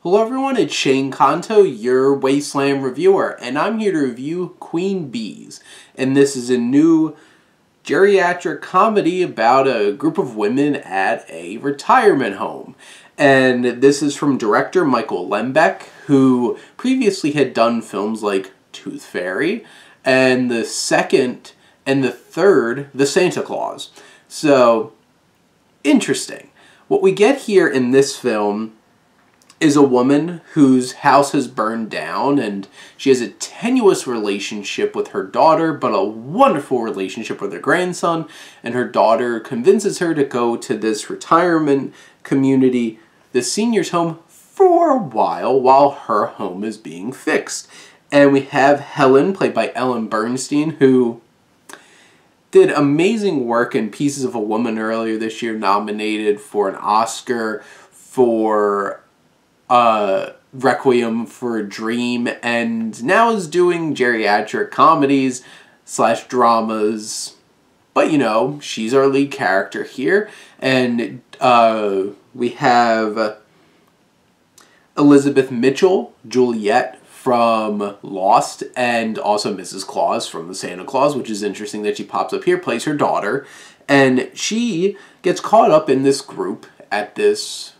Hello everyone, it's Shane Kanto, your Wasteland reviewer, and I'm here to review Queen Bees. And this is a new geriatric comedy about a group of women at a retirement home. And this is from director Michael Lembeck, who previously had done films like Tooth Fairy, and the second and the third, The Santa Claus. So, interesting. What we get here in this film is a woman whose house has burned down, and she has a tenuous relationship with her daughter, but a wonderful relationship with her grandson, and her daughter convinces her to go to this retirement community, the seniors' home, for a while her home is being fixed. And we have Helen, played by Ellen Bernstein, who did amazing work in Pieces of a Woman earlier this year, nominated for an Oscar for Requiem for a Dream, and now is doing geriatric comedies / dramas. But you know, she's our lead character here, and we have Elizabeth Mitchell, Juliet from Lost, and also Mrs. Claus from The Santa Claus, which is interesting that she pops up here, plays her daughter, and she gets caught up in this group at this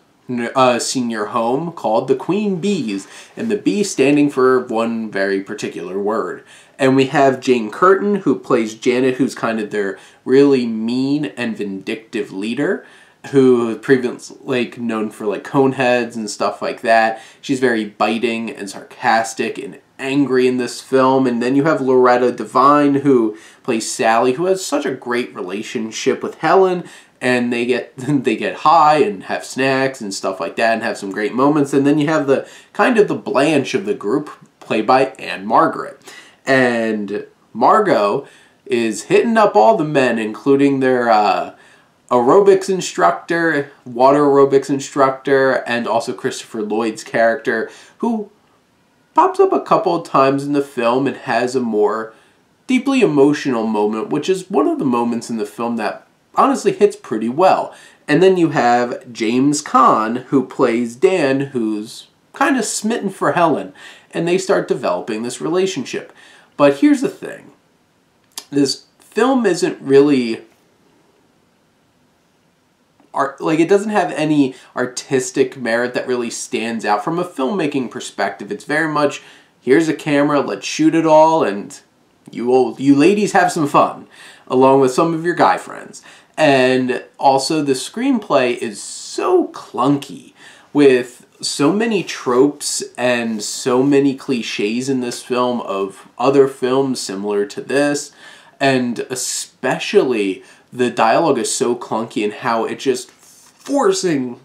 senior home called the Queen Bees, and the B standing for one very particular word. And we have Jane Curtin, who plays Janet, who's kind of their really mean and vindictive leader, who previously known for like Coneheads and stuff like that. She's very biting and sarcastic and angry in this film. And then you have Loretta Devine, who plays Sally, who has such a great relationship with Helen, and they get high and have snacks and stuff like that and have some great moments. And then you have the kind of the Blanche of the group, played by Ann-Margret. And Margot is hitting up all the men, including their aerobics instructor, water aerobics instructor, and also Christopher Lloyd's character, who pops up a couple of times in the film and has a more deeply emotional moment, which is one of the moments in the film that honestly hits pretty well. And then you have James Caan, who plays Dan, who's kind of smitten for Helen, and they start developing this relationship. But here's the thing. This film isn't really it doesn't have any artistic merit that really stands out from a filmmaking perspective. It's very much, here's a camera, let's shoot it all, and you ladies have some fun, along with some of your guy friends. And also the screenplay is so clunky, with so many tropes and so many cliches in this film of other films similar to this, and especially the dialogue is so clunky in how it's just forcing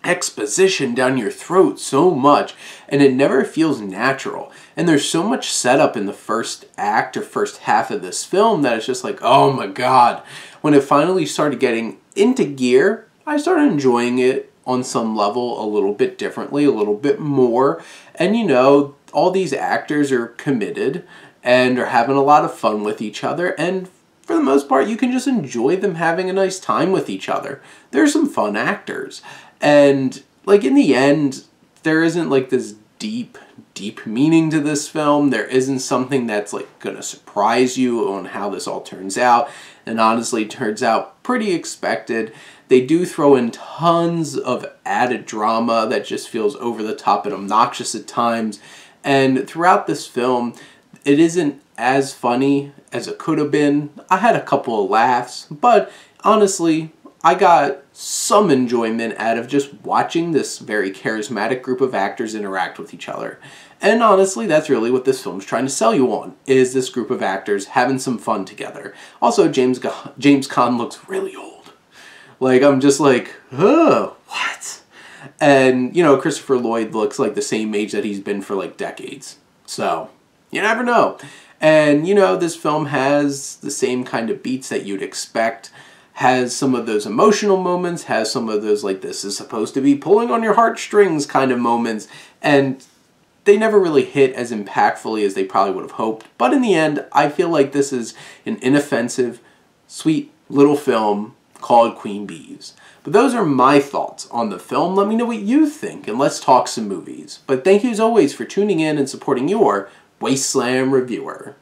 exposition down your throat so much, and it never feels natural. And there's so much setup in the first act or first half of this film that it's just like, oh my god. When it finally started getting into gear, I started enjoying it on some level a little bit differently, a little bit more. And you know, all these actors are committed and are having a lot of fun with each other, and for the most part, you can just enjoy them having a nice time with each other. There's some fun actors. And, like, in the end, there isn't, like, this deep meaning to this film. There isn't something that's, like, gonna surprise you on how this all turns out. And honestly, it turns out pretty expected. They do throw in tons of added drama that just feels over the top and obnoxious at times. And throughout this film, it isn't as funny as it could have been. I had a couple of laughs, but honestly, I got some enjoyment out of just watching this very charismatic group of actors interact with each other. And honestly, that's really what this film's trying to sell you on, is this group of actors having some fun together. Also, James Caan looks really old. Like, I'm just like, oh, what? And, you know, Christopher Lloyd looks like the same age that he's been for, like, decades. So, you never know. And, you know, this film has the same kind of beats that you'd expect, has some of those emotional moments, has some of those, like, this is supposed to be pulling on your heartstrings kind of moments, and they never really hit as impactfully as they probably would have hoped. But in the end, I feel like this is an inoffensive, sweet little film called queen bees. But those are my thoughts on the film. Let me know what you think, and let's talk some movies. But thank you as always for tuning in and supporting your Wasteland reviewer.